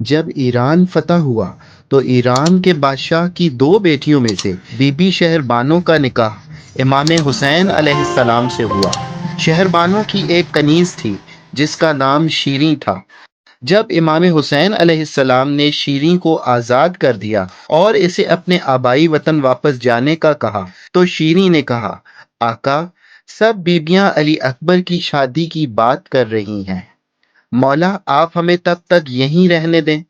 جب ایران فتح ہوا تو ایران کے بادشاہ کی دو بیٹیوں میں سے بی بی شہر بانو کا نکاح امام حسین علیہ السلام سے ہوا۔ شہر بانو کی ایک کنیز تھی جس کا نام شیریں تھا۔ جب امام حسین علیہ السلام نے شیریں کو آزاد کر دیا اور اسے اپنے آبائی وطن واپس جانے کا کہا تو شیریں نے کہا، آقا، سب بیبیاں علی اکبر کی شادی کی بات کر رہی ہیں، مولا آپ ہمیں تب تک یہیں رہنے دیں۔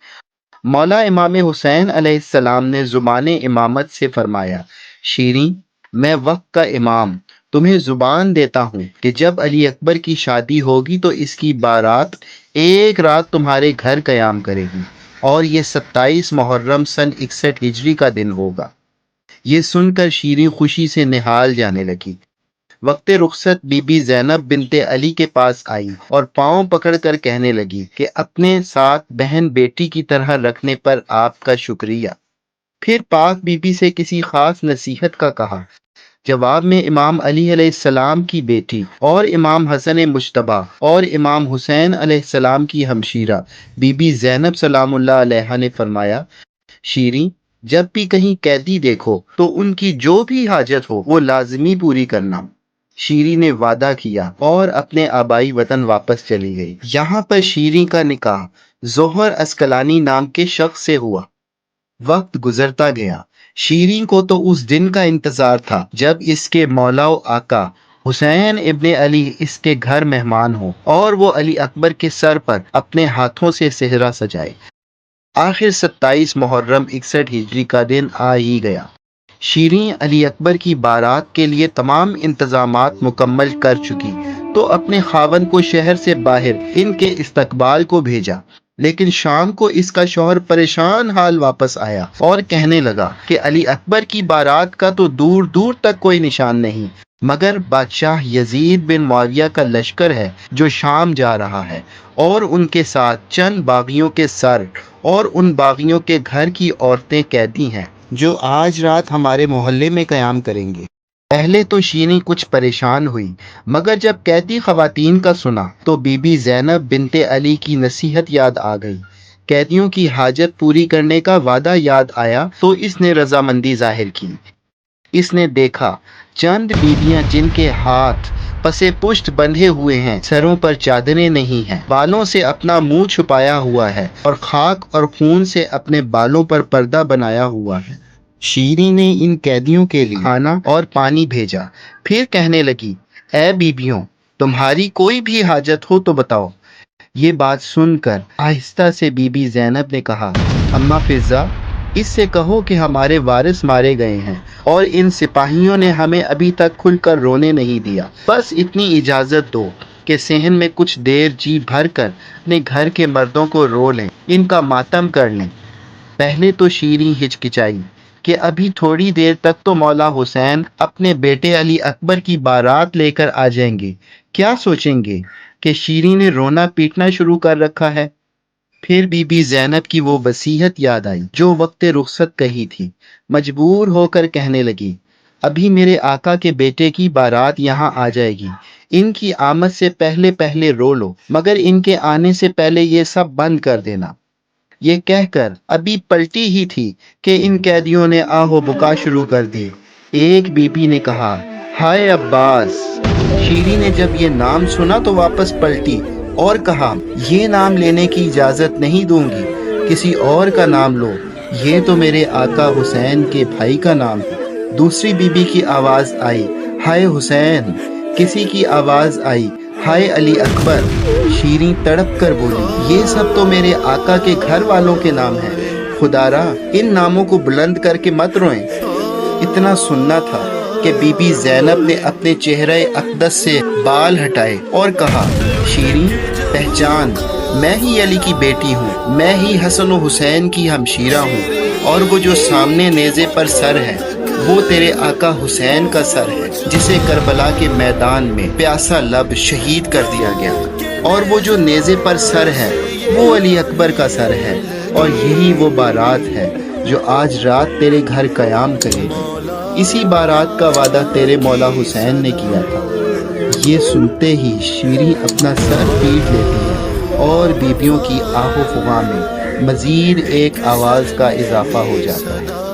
مولا امام حسین علیہ السلام نے زبان امامت سے فرمایا، شیریں، میں وقت کا امام تمہیں زبان دیتا ہوں کہ جب علی اکبر کی شادی ہوگی تو اس کی بارات ایک رات تمہارے گھر قیام کرے گی، اور یہ 27 محرم سن 61 ہجری کا دن ہوگا۔ یہ سن کر شیریں خوشی سے نہال جانے لگی۔ وقت رخصت بی بی زینب بنت علی کے پاس آئی اور پاؤں پکڑ کر کہنے لگی کہ اپنے ساتھ بہن بیٹی کی طرح رکھنے پر آپ کا شکریہ۔ پھر پاک بی بی سے کسی خاص نصیحت کا کہا۔ جواب میں امام علی علیہ السلام کی بیٹی اور امام حسن مجتبی اور امام حسین علیہ السلام کی ہمشیرہ بی بی زینب سلام اللہ علیہا نے فرمایا، شیریں، جب بھی کہیں قیدی دیکھو تو ان کی جو بھی حاجت ہو وہ لازمی پوری کرنا۔ شیریں نے وعدہ کیا اور اپنے آبائی وطن واپس چلی گئی۔ یہاں پر شیریں کا نکاح زہر اسکلانی نام کے شخص سے ہوا۔ وقت گزرتا گیا، شیریں کو تو اس دن کا انتظار تھا جب اس کے مولا و آقا حسین ابن علی اس کے گھر مہمان ہو اور وہ علی اکبر کے سر پر اپنے ہاتھوں سے صحرا سجائے۔ آخر 27 محرم 61 ہجری کا دن آ ہی گیا۔ شیریں علی اکبر کی بارات کے لیے تمام انتظامات مکمل کر چکی تو اپنے خاوند کو شہر سے باہر ان کے استقبال کو بھیجا، لیکن شام کو اس کا شوہر پریشان حال واپس آیا اور کہنے لگا کہ علی اکبر کی بارات کا تو دور دور تک کوئی نشان نہیں، مگر بادشاہ یزید بن معاویہ کا لشکر ہے جو شام جا رہا ہے، اور ان کے ساتھ چند باغیوں کے سر اور ان باغیوں کے گھر کی عورتیں قیدی ہیں جو آج رات ہمارے محلے میں قیام کریں گے۔ پہلے تو شیریں کچھ پریشان ہوئی، مگر جب قیدی خواتین کا سنا تو بی بی زینب بنت علی کی نصیحت یاد آ گئی۔ قیدیوں کی حاجت پوری کرنے کا وعدہ یاد آیا تو اس نے رضامندی ظاہر کی۔ اس نے دیکھا چند بیویاں جن کے ہاتھ پسے پشت بندھے ہوئے ہیں، سروں پر چادریں نہیں ہیں، بالوں سے اپنا منہ چھپایا ہوا ہے اور خاک اور خون سے اپنے بالوں پر پردہ بنایا ہوا ہے۔ شیریں نے ان قیدیوں کے لیے کھانا اور پانی بھیجا، پھر کہنے لگی، اے بیبیوں، تمہاری کوئی بھی حاجت ہو تو بتاؤ۔ یہ بات سن کر آہستہ سے بی بی زینب نے کہا، اماں فضہ، اس سے کہو کہ ہمارے وارث مارے گئے ہیں اور ان سپاہیوں نے ہمیں ابھی تک کھل کر رونے نہیں دیا، بس اتنی اجازت دو کہ صحن میں کچھ دیر جی بھر کر اپنے گھر کے مردوں کو رو لیں، ان کا ماتم کر لیں۔ پہلے تو شیریں ہچکچائی کہ ابھی تھوڑی دیر تک تو مولا حسین اپنے بیٹے علی اکبر کی بارات لے کر آ جائیں گے، کیا سوچیں گے کہ شیریں نے رونا پیٹنا شروع کر رکھا ہے۔ پھر بی بی زینب کی وہ وصیت یاد آئی جو وقت رخصت کہی تھی، مجبور ہو کر کہنے لگی، ابھی میرے آقا کے بیٹے کی بارات یہاں آ جائے گی، ان کی آمد سے پہلے پہلے رو لو، مگر ان کے آنے سے پہلے یہ سب بند کر دینا۔ یہ کہہ کر ابھی پلٹی ہی تھی کہ ان قیدیوں نے آہ و بکا شروع کر دی۔ ایک بی بی نے کہا، ہائے عباس! شیریں نے جب یہ نام سنا تو واپس پلٹی اور کہا، یہ نام لینے کی اجازت نہیں دوں گی، کسی اور کا نام لو، یہ تو میرے آقا حسین کے بھائی کا نام ہے۔ دوسری بی بی کی آواز آئی، ہائے حسین! کسی کی آواز آئی، ہائے علی اکبر! شیریں تڑپ کر بولی، یہ سب تو میرے آقا کے گھر والوں کے نام ہیں، خدارا ان ناموں کو بلند کر کے مت روئیں۔ اتنا سننا تھا کہ بی بی زینب نے اپنے چہرہ اقدس سے بال ہٹائے اور کہا، شیریں، پہچان، میں ہی علی کی بیٹی ہوں، میں ہی حسن و حسین کی ہمشیرہ ہوں، اور وہ جو سامنے نیزے پر سر ہے وہ تیرے آقا حسین کا سر ہے جسے کربلا کے میدان میں پیاسا لب شہید کر دیا گیا، اور وہ جو نیزے پر سر ہے وہ علی اکبر کا سر ہے، اور یہی وہ بارات ہے جو آج رات تیرے گھر قیام کرے گی۔ اسی بارات کا وعدہ تیرے مولا حسین نے کیا تھا۔ یہ سنتے ہی شیریں اپنا سر پیٹ لیتی ہے اور بیبیوں کی آہ و فغاں میں مزید ایک آواز کا اضافہ ہو جاتا ہے۔